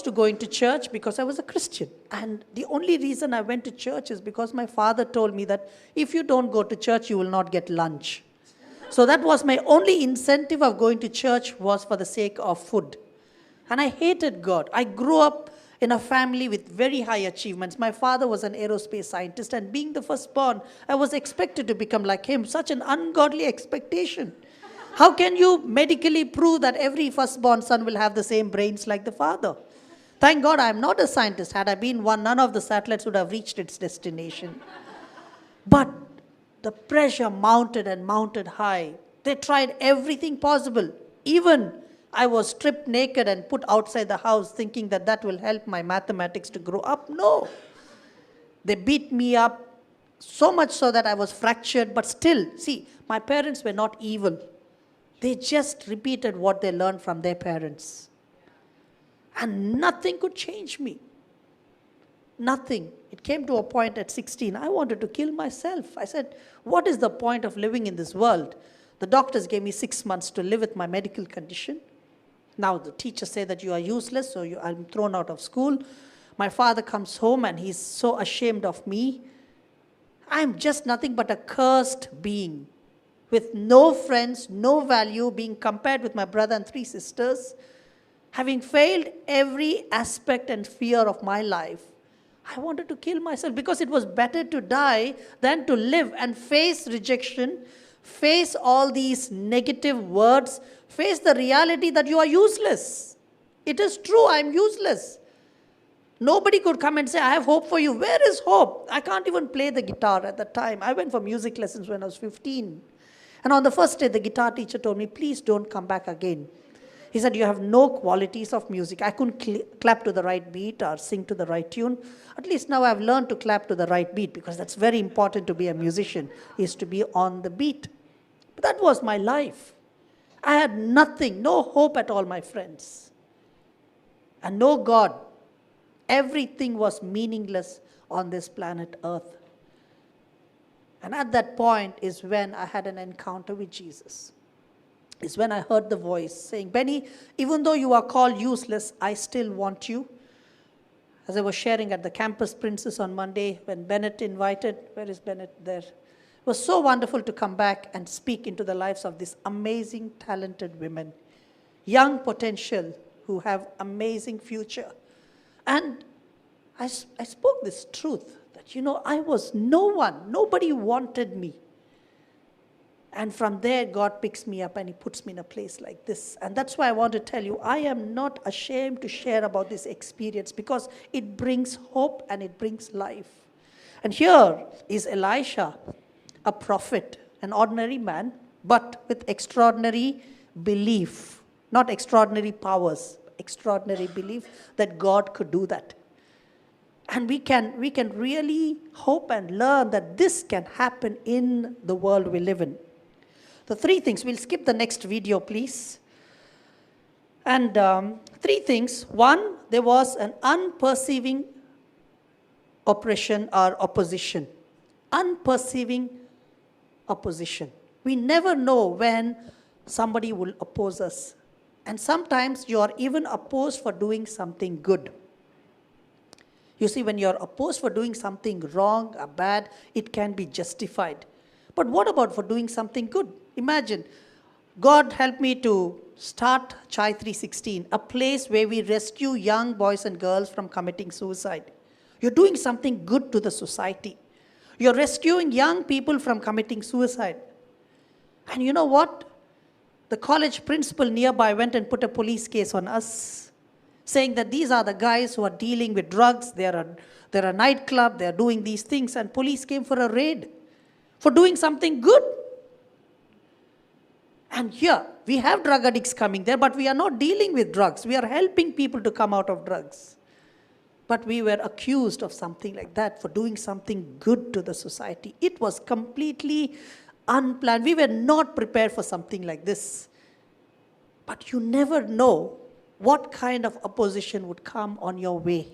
to going to church because I was a Christian. And the only reason I went to church is because my father told me that if you don't go to church, you will not get lunch. So that was my only incentive of going to church, was for the sake of food. And I hated God. I grew up in a family with very high achievements. My father was an aerospace scientist, and being the firstborn, I was expected to become like him. Such an ungodly expectation. How can you medically prove that every firstborn son will have the same brains like the father? Thank God I am not a scientist. Had I been one, none of the satellites would have reached its destination. But the pressure mounted and mounted high. They tried everything possible. Even I was stripped naked and put outside the house thinking that that will help my mathematics to grow up. No. They beat me up so much so that I was fractured. But still, see, my parents were not evil. They just repeated what they learned from their parents. And nothing could change me. Nothing. It came to a point at 16, I wanted to kill myself. I said, what is the point of living in this world? The doctors gave me 6 months to live with my medical condition. Now the teachers say that you are useless, so I'm thrown out of school. My father comes home and he's so ashamed of me. I'm just nothing but a cursed being, with no friends, no value, being compared with my brother and 3 sisters, having failed every aspect and sphere of my life. I wanted to kill myself because it was better to die than to live and face rejection, face all these negative words, face the reality that you are useless. It is true, I am useless. Nobody could come and say, I have hope for you. Where is hope? I can't even play the guitar at that time. I went for music lessons when I was 15. And on the first day, the guitar teacher told me, please don't come back again. He said, you have no qualities of music. I couldn't clap to the right beat or sing to the right tune. At least now I've learned to clap to the right beat, because that's very important to be a musician, is to be on the beat. But that was my life. I had nothing, no hope at all, my friends. And no God. Everything was meaningless on this planet Earth. And at that point is when I had an encounter with Jesus. It's when I heard the voice saying, Benny, even though you are called useless, I still want you. As I was sharing at the Campus Princess on Monday, when Bennett invited, where is Bennett there? It was so wonderful to come back and speak into the lives of these amazing, talented women. Young potential who have amazing future. And I spoke this truth. I was no one. Nobody wanted me. And from there, God picks me up and He puts me in a place like this. And that's why I want to tell you, I am not ashamed to share about this experience, because it brings hope and it brings life. And here is Elisha, a prophet, an ordinary man, but with extraordinary belief. Not extraordinary powers, extraordinary belief that God could do that. And we can really hope and learn that this can happen in the world we live in. The 3 things, we'll skip the next video, please. And 3 things. 1, there was an unperceiving oppression or opposition. Unperceiving opposition. We never know when somebody will oppose us. And sometimes you are even opposed for doing something good. You see, when you're opposed for doing something wrong or bad, it can be justified. But what about for doing something good? Imagine, God helped me to start Chai 316, a place where we rescue young boys and girls from committing suicide. You're doing something good to the society. You're rescuing young people from committing suicide. And you know what? The college principal nearby went and put a police case on us, saying that these are the guys who are dealing with drugs, they're a nightclub, they're doing these things, and police came for a raid for doing something good. And here, we have drug addicts coming there, but we are not dealing with drugs. We are helping people to come out of drugs. But we were accused of something like that for doing something good to the society. It was completely unplanned. We were not prepared for something like this. But you never know what kind of opposition would come on your way.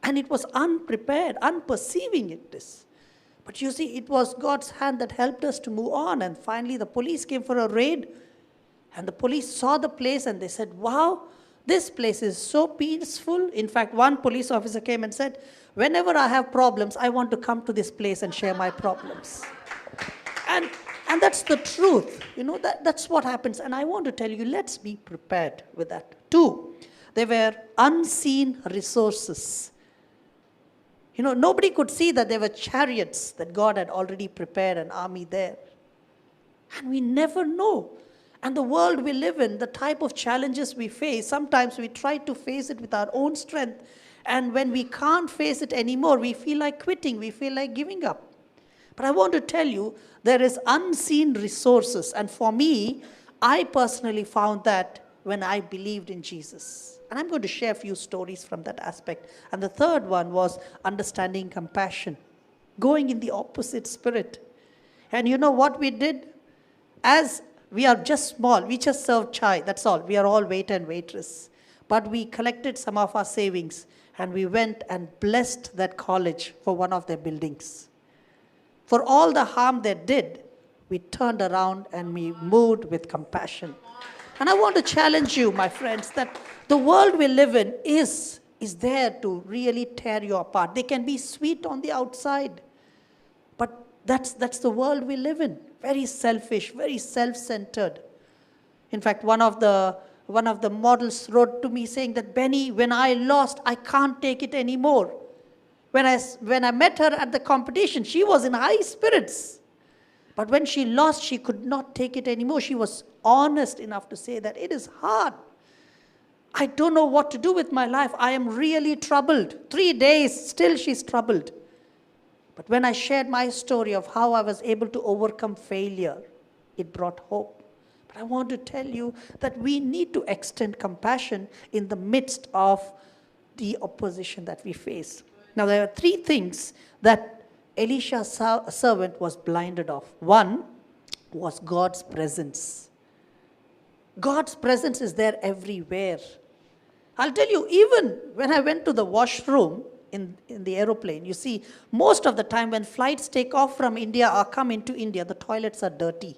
And it was unprepared, unperceiving it is. But you see, it was God's hand that helped us to move on. And finally, the police came for a raid. And the police saw the place and they said, wow, This place is so peaceful. In fact, one police officer came and said, whenever I have problems, I want to come to this place and share my problems. And, and that's the truth. That's what happens. And I want to tell you, let's be prepared with that. 2, there were unseen resources. Nobody could see that there were chariots, that God had already prepared an army there. And we never know. And the world we live in, the type of challenges we face, sometimes we try to face it with our own strength. And when we can't face it anymore, we feel like quitting, we feel like giving up. But I want to tell you, there is unseen resources. And for me, I personally found that when I believed in Jesus. And I'm going to share a few stories from that aspect. And the third one was understanding compassion, going in the opposite spirit. And you know what we did? As we are just small, we just served chai, that's all. We are all waiter and waitress. But we collected some of our savings and we went and blessed that college for one of their buildings. For all the harm they did, we turned around and we moved with compassion. And I want to challenge you, my friends, that the world we live in is there to really tear you apart. They can be sweet on the outside, but that's the world we live in. Very selfish, very self-centered. In fact, one of the models wrote to me saying that, Benny, when I lost, I can't take it anymore. When I met her at the competition, she was in high spirits. But when she lost, she could not take it anymore. She was honest enough to say that it is hard. I don't know what to do with my life. I am really troubled. 3 days, still she's troubled. But when I shared my story of how I was able to overcome failure, it brought hope. But I want to tell you that we need to extend compassion in the midst of the opposition that we face. Now, there are 3 things that Elisha's servant was blinded of. 1 was God's presence. God's presence is there everywhere. I'll tell you, even when I went to the washroom in the aeroplane, you see, most of the time when flights take off from India or come into India, the toilets are dirty.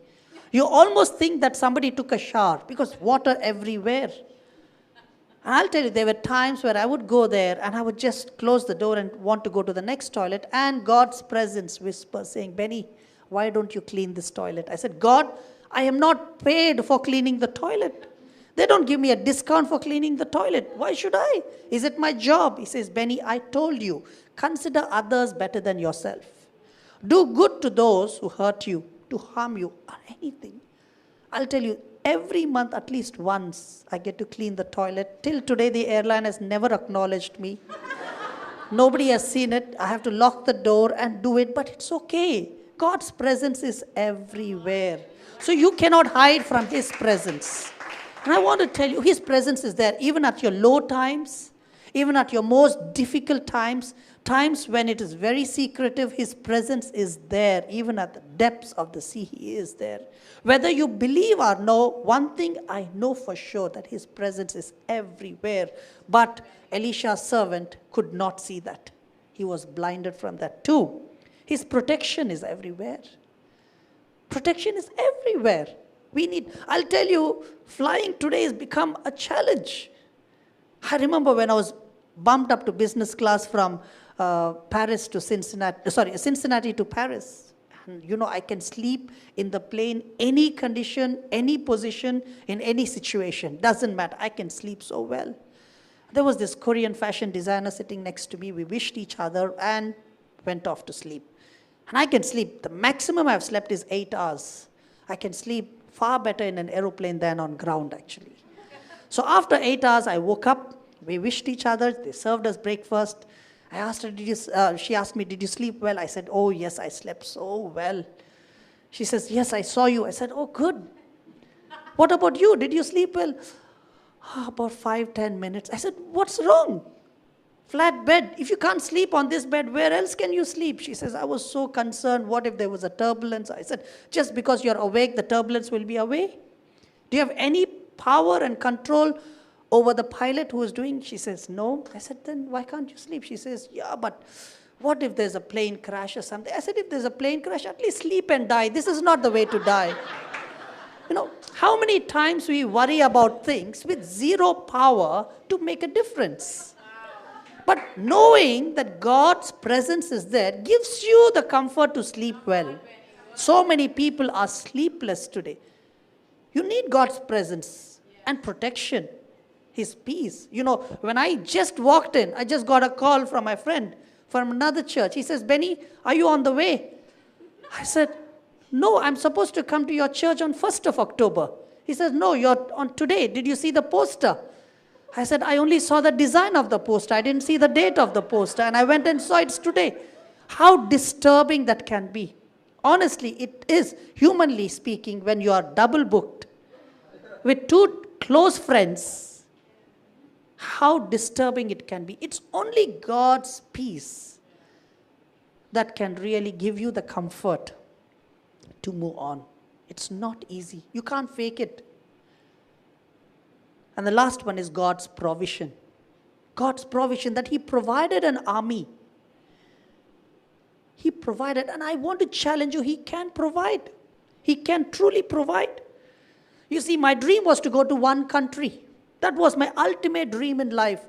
You almost think that somebody took a shower because water everywhere. And I'll tell you, there were times where I would go there and I would just close the door and want to go to the next toilet, and God's presence whispers saying, Benny, why don't you clean this toilet? I said, God, I am not paid for cleaning the toilet. They don't give me a discount for cleaning the toilet. Why should I? Is it my job? He says, Benny, I told you, consider others better than yourself. Do good to those who hurt you, to harm you, or anything. I'll tell you, every month, at least once, I get to clean the toilet. Till today, the airline has never acknowledged me. Nobody has seen it. I have to lock the door and do it, but it's okay. God's presence is everywhere. So you cannot hide from His presence. And I want to tell you, His presence is there even at your low times, even at your most difficult times, times when it is very secretive. His presence is there. Even at the depths of the sea, He is there. Whether you believe or no, one thing I know for sure, that His presence is everywhere. But Elisha's servant could not see that. He was blinded from that too. His protection is everywhere. Protection is everywhere. I'll tell you, flying today has become a challenge. I remember when I was bumped up to business class from Cincinnati to Paris. And I can sleep in the plane, any condition, any position, in any situation. Doesn't matter. I can sleep so well. There was this Korean fashion designer sitting next to me. We wished each other and went off to sleep. And I can sleep. The maximum I've slept is 8 hours. I can sleep far better in an aeroplane than on ground, actually. So after 8 hours, I woke up. We wished each other. They served us breakfast. I asked her, she asked me, did you sleep well? I said, oh, yes, I slept so well. She says, yes, I saw you. I said, oh, good. What about you? Did you sleep well? Oh, about 5-10 minutes. I said, what's wrong? Flat bed. If you can't sleep on this bed, where else can you sleep? She says, I was so concerned. What if there was a turbulence? I said, just because you're awake, the turbulence will be away. Do you have any power and control over the pilot who is doing? She says, no. I said, then why can't you sleep? She says, yeah, but what if there's a plane crash or something? I said, if there's a plane crash, at least sleep and die. This is not the way to die. How many times we worry about things with zero power to make a difference? But knowing that God's presence is there gives you the comfort to sleep well. So many people are sleepless today. You need God's presence and protection, His peace. When I just walked in, I just got a call from my friend from another church. He says, Benny, are you on the way? I said, no, I'm supposed to come to your church on 1st of October. He says, no, you're on today. Did you see the poster? I said, I only saw the design of the poster. I didn't see the date of the poster. And I went and saw it's today. How disturbing that can be. Honestly, it is, humanly speaking, when you are double booked with two close friends, how disturbing it can be. It's only God's peace that can really give you the comfort to move on. It's not easy. You can't fake it. And the last one is God's provision. God's provision, that He provided an army. He provided, and I want to challenge you, He can provide. He can truly provide. You see, my dream was to go to one country. That was my ultimate dream in life.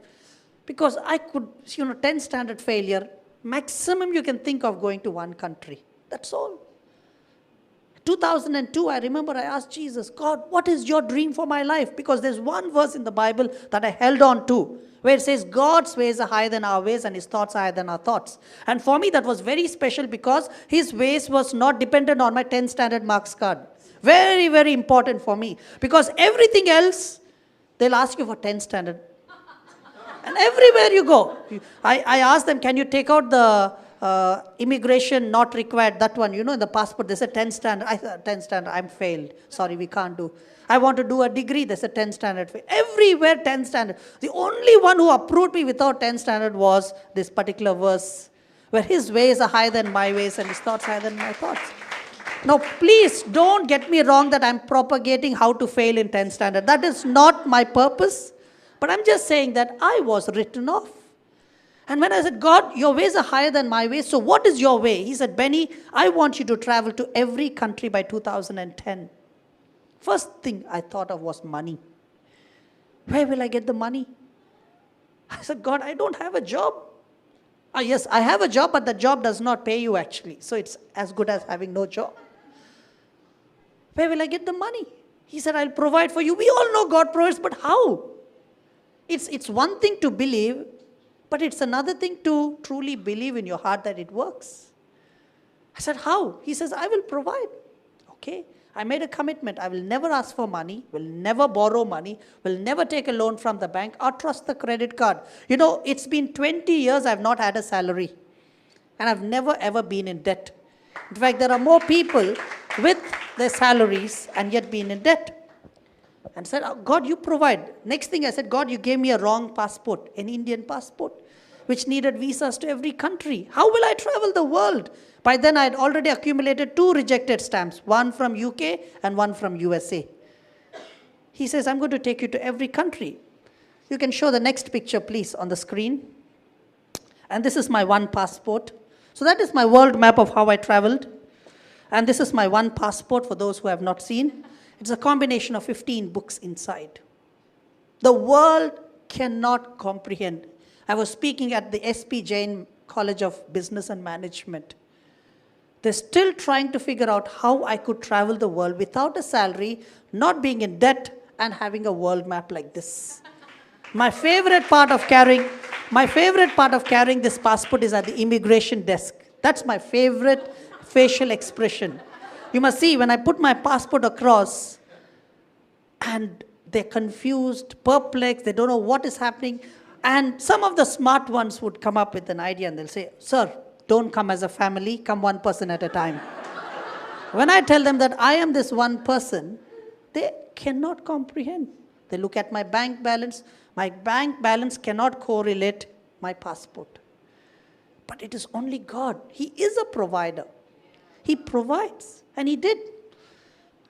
Because I could, 10th standard failure, maximum you can think of going to one country. That's all. 2002, I remember I asked Jesus, God, what is your dream for my life? Because there's one verse in the Bible that I held on to, where it says, God's ways are higher than our ways and His thoughts are higher than our thoughts. And for me, that was very special because His ways was not dependent on my 10th standard marks card. Very, very important for me. Because everything else, they'll ask you for 10th standard. And everywhere you go, I asked them, can you take out the immigration not required, that one, in the passport, they said 10th standard. I said, 10th standard, I'm failed. Sorry, we can't do. I want to do a degree, they said 10th standard. Everywhere 10th standard. The only one who approved me without 10th standard was this particular verse, where His ways are higher than my ways and His thoughts higher than my thoughts. Now, please don't get me wrong that I'm propagating how to fail in 10th standard. That is not my purpose. But I'm just saying that I was written off. And when I said, God, your ways are higher than my ways, so what is your way? He said, Benny, I want you to travel to every country by 2010. First thing I thought of was money. Where will I get the money? I said, God, I don't have a job. Yes, I have a job, but the job does not pay you actually. So it's as good as having no job. Where will I get the money? He said, I'll provide for you. We all know God provides, but how? It's one thing to believe, but it's another thing to truly believe in your heart that it works. I said, how? He says, I will provide. Okay. I made a commitment. I will never ask for money, will never borrow money, will never take a loan from the bank or trust the credit card. It's been 20 years I've not had a salary. And I've never ever been in debt. In fact, there are more people with their salaries and yet being in debt. And said, oh, God, you provide. Next thing I said, God, you gave me a wrong passport, an Indian passport, which needed visas to every country. How will I travel the world? By then I had already accumulated 2 rejected stamps, one from UK and one from USA. He says, I'm going to take you to every country. You can show the next picture, please, on the screen. And this is my one passport. So that is my world map of how I traveled. And this is my one passport for those who have not seen. It's a combination of 15 books inside. The world cannot comprehend. I was speaking at the SP Jain College of Business and Management. They're still trying to figure out how I could travel the world without a salary, not being in debt, and having a world map like this. My favorite part of carrying this passport is at the immigration desk. That's my favorite facial expression. You must see, when I put my passport across, and they're confused, perplexed, they don't know what is happening. And some of the smart ones would come up with an idea and they'll say, sir, don't come as a family, come one person at a time. When I tell them that I am this one person, they cannot comprehend. They look at my bank balance. My bank balance cannot correlate my passport. But it is only God. He is a provider. He provides. And He did.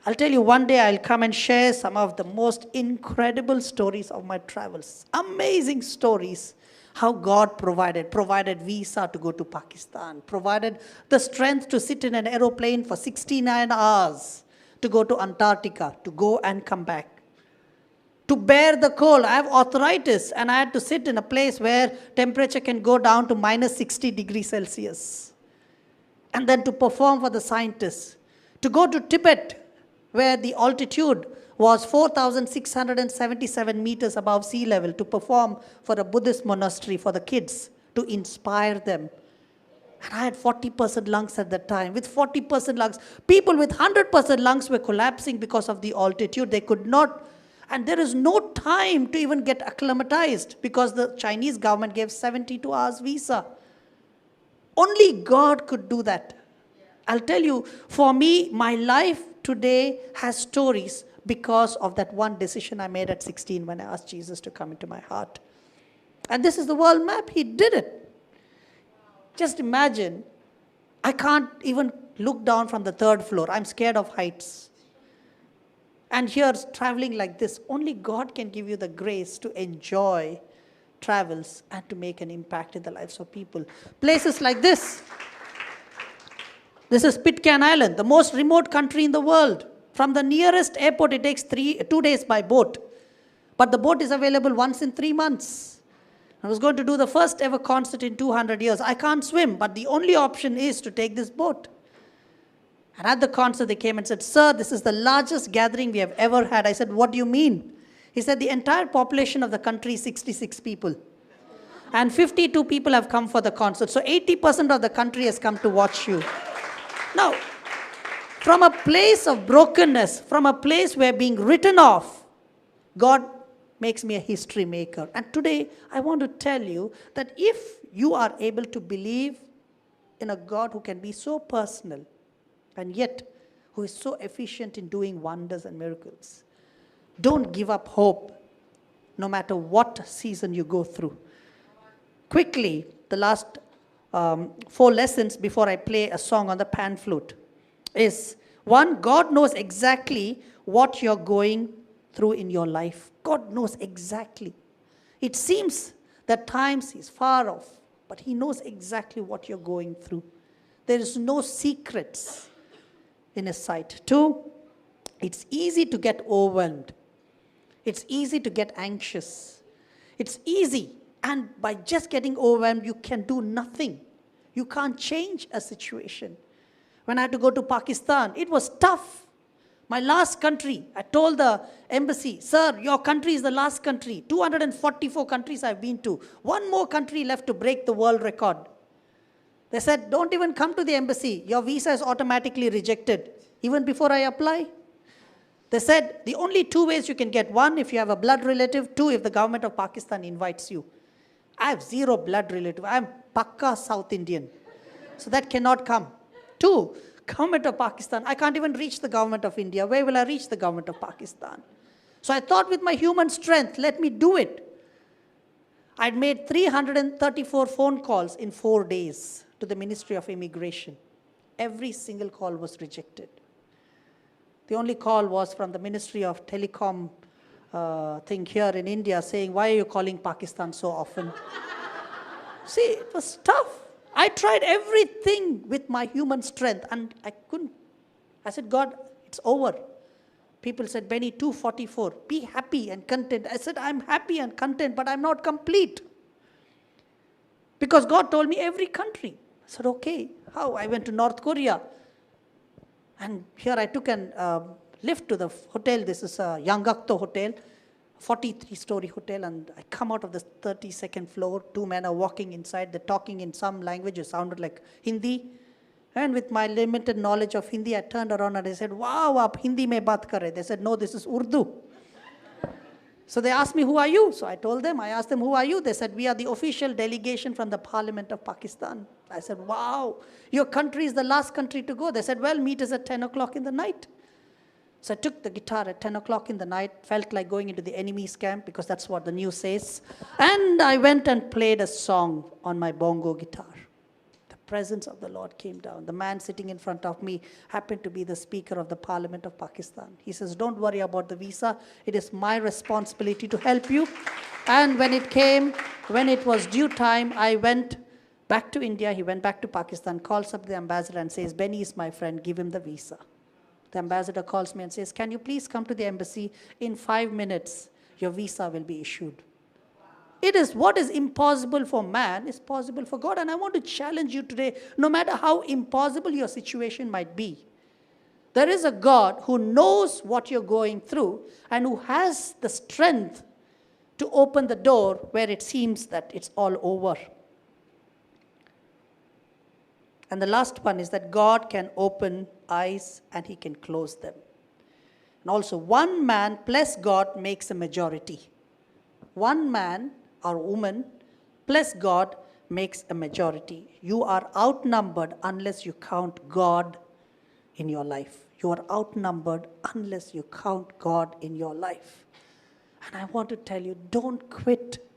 I'll tell you, one day I'll come and share some of the most incredible stories of my travels. Amazing stories. How God provided visa to go to Pakistan, provided the strength to sit in an aeroplane for 69 hours to go to Antarctica, to go and come back. To bear the cold. I have arthritis and I had to sit in a place where temperature can go down to minus 60 degrees Celsius. And then to perform for the scientists. To go to Tibet, where the altitude was 4,677 meters above sea level, to perform for a Buddhist monastery for the kids, to inspire them. And I had 40% lungs at that time. With 40% lungs, people with 100% lungs were collapsing because of the altitude. They could not, and there is no time to even get acclimatized because the Chinese government gave 72 hours visa. Only God could do that. I'll tell you, for me, my life today has stories because of that one decision I made at 16 when I asked Jesus to come into my heart. And this is the world map. He did it. Just imagine, I can't even look down from the 3rd floor. I'm scared of heights. And here, traveling like this, only God can give you the grace to enjoy travels and to make an impact in the lives of people. Places like this. This is Pitcairn Island, the most remote country in the world. From the nearest airport, it takes 2 days by boat. But the boat is available once in 3 months. I was going to do the first ever concert in 200 years. I can't swim, but the only option is to take this boat. And at the concert, they came and said, "Sir, this is the largest gathering we have ever had." I said, "What do you mean?" He said, "The entire population of the country is 66 people. And 52 people have come for the concert. So 80% of the country has come to watch you." Now, from a place of brokenness, from a place where being written off, God makes me a history maker. And today, I want to tell you that if you are able to believe in a God who can be so personal, and yet who is so efficient in doing wonders and miracles, don't give up hope, no matter what season you go through. Quickly, the last 4 lessons before I play a song on the pan flute is, 1, God knows exactly what you're going through in your life. God knows exactly. It seems that times He's far off, but He knows exactly what you're going through. There is no secrets in His sight. 2, it's easy to get overwhelmed. It's easy to get anxious. It's easy. And by just getting overwhelmed, you can do nothing. You can't change a situation. When I had to go to Pakistan, it was tough. My last country, I told the embassy, "Sir, your country is the last country. 244 countries I've been to. One more country left to break the world record." They said, "Don't even come to the embassy. Your visa is automatically rejected." Even before I apply. They said, the only 2 ways you can get: 1, if you have a blood relative; 2, if the government of Pakistan invites you. I have 0 blood relative. I am Pakka South Indian. So that cannot come. 2, government of Pakistan. I can't even reach the government of India. Where will I reach the government of Pakistan? So I thought, with my human strength, let me do it. I'd made 334 phone calls in 4 days to the Ministry of Immigration. Every single call was rejected. The only call was from the Ministry of Telecom thing here in India, saying, "Why are you calling Pakistan so often?" See, it was tough. I tried everything with my human strength, and I couldn't. I said, "God, it's over." People said, "Benny, 244, be happy and content." I said, "I'm happy and content, but I'm not complete." Because God told me every country. I said, "Okay, how?" I went to North Korea. And here I took a lift to the hotel. This is a Yanggakdo hotel, 43-story hotel. And I come out of the 32nd floor. 2 men are walking inside. They're talking in some language. It sounded like Hindi. And with my limited knowledge of Hindi, I turned around and I said, "Wow, aap Hindi mein baat kar rahe?" They said, "No, this is Urdu." So they asked me, "Who are you?" So I told them. I asked them, "Who are you?" They said, "We are the official delegation from the Parliament of Pakistan." I said, "Wow, your country is the last country to go." They said, "Well, meet us at 10 o'clock in the night." So I took the guitar at 10 o'clock in the night, felt like going into the enemy's camp because that's what the news says. And I went and played a song on my bongo guitar. The presence of the Lord came down. The man sitting in front of me happened to be the Speaker of the Parliament of Pakistan. He says, "Don't worry about the visa. It is my responsibility to help you." And when it was due time, I went back to India. He went back to Pakistan, calls up the ambassador and says, "Benny is my friend. Give him the visa." The ambassador calls me and says, can you please come to the embassy? In 5 minutes, your visa will be issued. It is what is impossible for man is possible for God. And I want to challenge you today, no matter how impossible your situation might be, there is a God who knows what you're going through and who has the strength to open the door where it seems that it's all over. And the last one is that God can open eyes and he can close them. And also, one man plus God makes a majority. One man or woman plus God makes a majority. You are outnumbered unless you count God in your life. You are outnumbered unless you count God in your life. And I want to tell you, don't quit.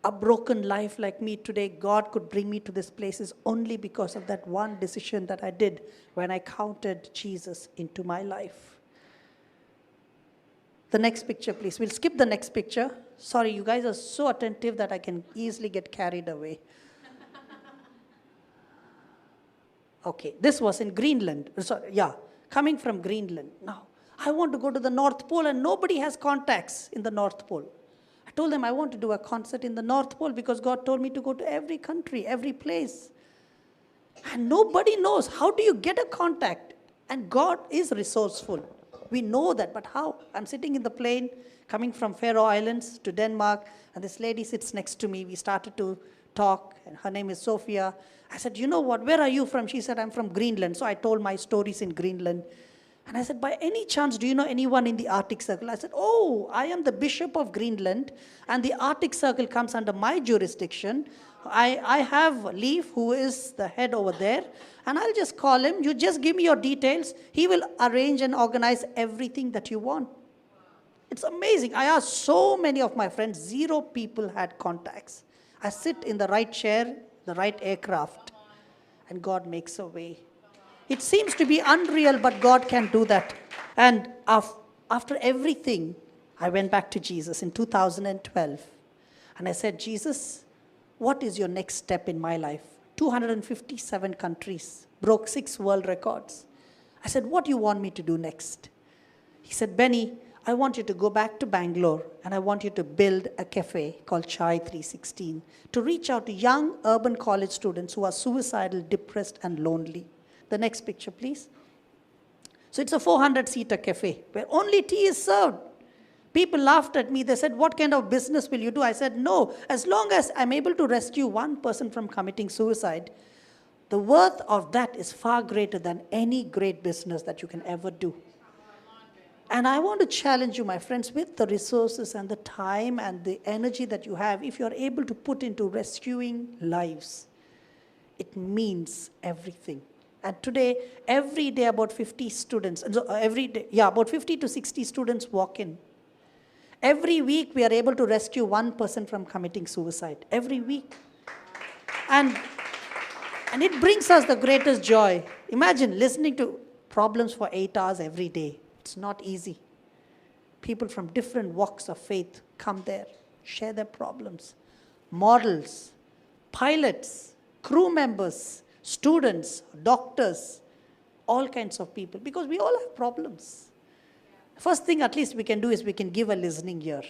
A broken life like me today, God could bring me to this place is only because of that one decision that I did when I counted Jesus into my life. The next picture, please. We'll skip the next picture. Sorry, you guys are so attentive that I can easily get carried away. Okay, this was in Greenland. Coming from Greenland. Now, I want to go to the North Pole and nobody has contacts in the North Pole. I told them I want to do a concert in the North Pole because God told me to go to every country, every place. And nobody knows. How do you get a contact? And God is resourceful. We know that, but how? I'm sitting in the plane coming from Faroe Islands to Denmark, and this lady sits next to me. We started to talk, and her name is Sophia. I said, you know what, where are you from? She said, I'm from Greenland. So I told my stories in Greenland. And I said, by any chance, do you know anyone in the Arctic Circle? I said, oh, I am the Bishop of Greenland, and the Arctic Circle comes under my jurisdiction. I have Leif, who is the head over there, and I'll just call him. You just give me your details. He will arrange and organize everything that you want. It's amazing. I asked so many of my friends, 0 people had contacts. I sit in the right chair, the right aircraft, and God makes a way. It seems to be unreal, but God can do that. And after everything, I went back to Jesus in 2012. And I said, Jesus, what is your next step in my life? 257 countries, broke 6 world records. I said, what do you want me to do next? He said, Benny, I want you to go back to Bangalore and I want you to build a cafe called Chai 316 to reach out to young urban college students who are suicidal, depressed, and lonely. The next picture, please. So it's a 400-seater cafe where only tea is served. People laughed at me. They said, what kind of business will you do? I said, no, as long as I'm able to rescue one person from committing suicide, the worth of that is far greater than any great business that you can ever do. And I want to challenge you, my friends, with the resources and the time and the energy that you have, if you're able to put into rescuing lives, it means everything. And today, every day about 50 students, about 50 to 60 students walk in. Every week, we are able to rescue one person from committing suicide. Every week. And it brings us the greatest joy. Imagine listening to problems for 8 hours every day. It's not easy. People from different walks of faith come there, share their problems. Models, pilots, crew members, students, doctors, all kinds of people, because we all have problems. First thing at least we can do is we can give a listening ear.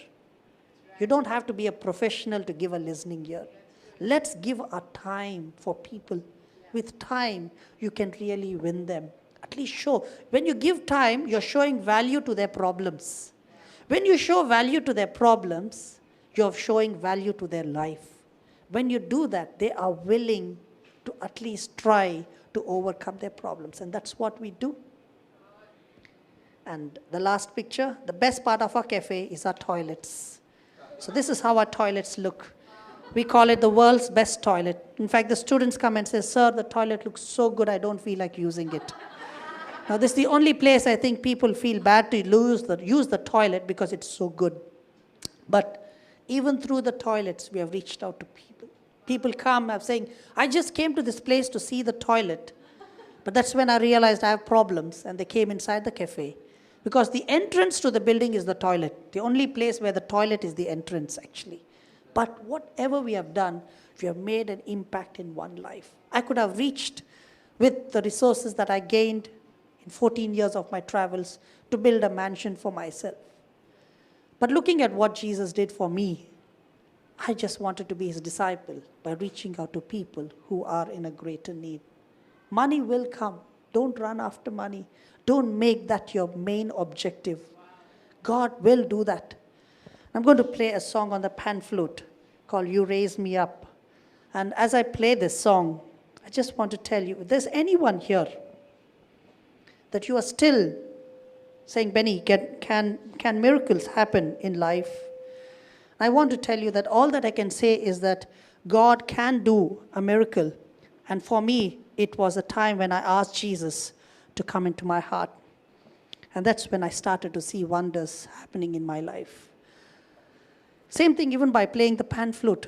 You don't have to be a professional to give a listening ear. Let's give our time for people. With time, you can really win them. At least show. When you give time, you're showing value to their problems. When you show value to their problems, you're showing value to their life. When you do that, they are willing to at least try to overcome their problems. And that's what we do. And the last picture, the best part of our cafe is our toilets. So this is how our toilets look. We call it the world's best toilet. In fact, the students come and say, sir, the toilet looks so good, I don't feel like using it. Now, this is the only place I think people feel bad to use the toilet because it's so good. But even through the toilets, we have reached out to people. People come and saying, I just came to this place to see the toilet. But that's when I realized I have problems, and they came inside the cafe. Because the entrance to the building is the toilet. The only place where the toilet is the entrance, actually. But whatever we have done, we have made an impact in one life. I could have reached with the resources that I gained in 14 years of my travels to build a mansion for myself. But looking at what Jesus did for me, I just wanted to be his disciple by reaching out to people who are in a greater need. Money will come. Don't run after money. Don't make that your main objective. God will do that. I'm going to play a song on the pan flute called You Raise Me Up. And as I play this song, I just want to tell you, if there's anyone here that you are still saying, Benny, can miracles happen in life? I want to tell you that all that I can say is that God can do a miracle. And for me, it was a time when I asked Jesus to come into my heart. And that's when I started to see wonders happening in my life. Same thing even by playing the pan flute.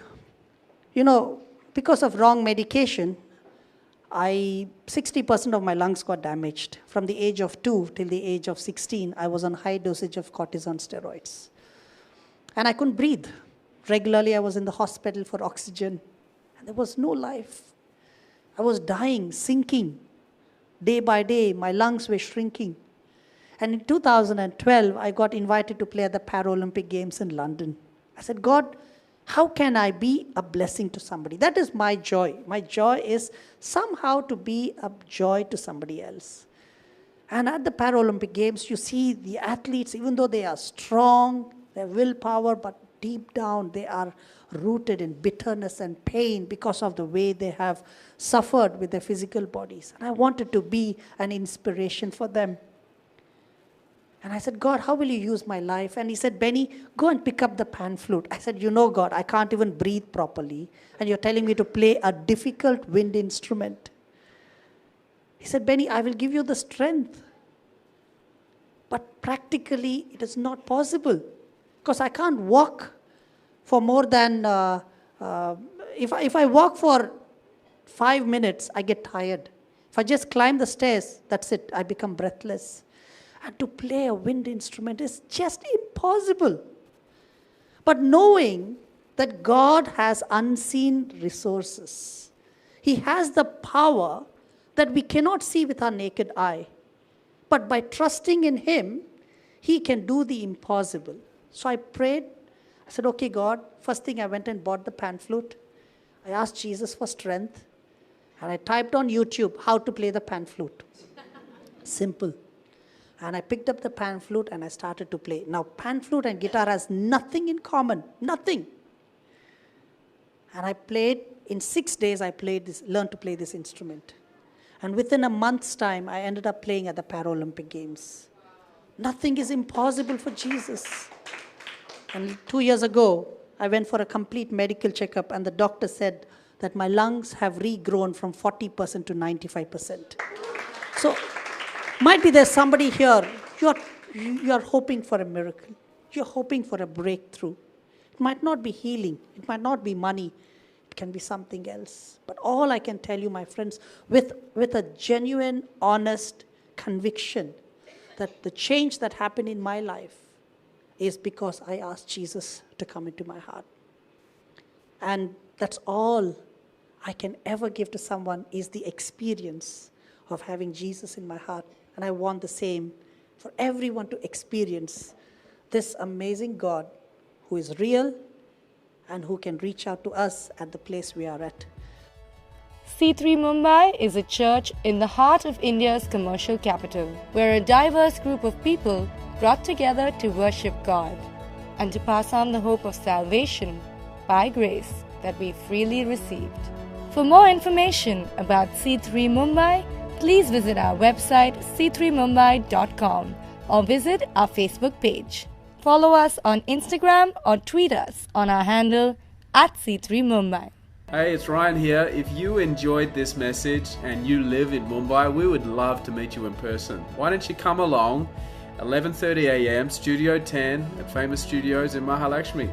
You know, because of wrong medication, 60% of my lungs got damaged. From the age of 2 till the age of 16, I was on high dosage of cortisone steroids. And I couldn't breathe. Regularly, I was in the hospital for oxygen. And there was no life. I was dying, sinking. Day by day, my lungs were shrinking. And in 2012, I got invited to play at the Paralympic Games in London. I said, God, how can I be a blessing to somebody? That is my joy. My joy is somehow to be a joy to somebody else. And at the Paralympic Games, you see the athletes, even though they are strong, they have willpower, but deep down they are rooted in bitterness and pain because of the way they have suffered with their physical bodies. And I wanted to be an inspiration for them. And I said, God, how will you use my life? And he said, Benny, go and pick up the pan flute. I said, you know, God, I can't even breathe properly. And you're telling me to play a difficult wind instrument. He said, Benny, I will give you the strength. But practically, it is not possible. Because I can't walk for more than, if I walk for 5 minutes, I get tired. If I just climb the stairs, that's it, I become breathless. And to play a wind instrument is just impossible. But knowing that God has unseen resources, he has the power that we cannot see with our naked eye. But by trusting in him, he can do the impossible. So I prayed. I said, okay, God, first thing I went and bought the pan flute. I asked Jesus for strength. And I typed on YouTube how to play the pan flute. Simple. And I picked up the pan flute and I started to play. Now, pan flute and guitar has nothing in common. Nothing. And I played, in 6 days I learned to play this instrument. And within a month's time, I ended up playing at the Paralympic Games. Nothing is impossible for Jesus. And 2 years ago, I went for a complete medical checkup and the doctor said that my lungs have regrown from 40% to 95%. So, might be there's somebody here, you're hoping for a miracle. You're hoping for a breakthrough. It might not be healing. It might not be money. It can be something else. But all I can tell you, my friends, with a genuine, honest conviction that the change that happened in my life is because I asked Jesus to come into my heart. And that's all I can ever give to someone is the experience of having Jesus in my heart. And I want the same for everyone to experience this amazing God who is real and who can reach out to us at the place we are at. C3 Mumbai is a church in the heart of India's commercial capital, where a diverse group of people brought together to worship God and to pass on the hope of salvation by grace that we freely received. For more information about C3 Mumbai, please visit our website c3mumbai.com or visit our Facebook page. Follow us on Instagram or tweet us on our handle @C3 Mumbai. Hey, it's Ryan here. If you enjoyed this message and you live in Mumbai, we would love to meet you in person. Why don't you come along, 11:30 a.m., Studio 10 at Famous Studios in Mahalakshmi.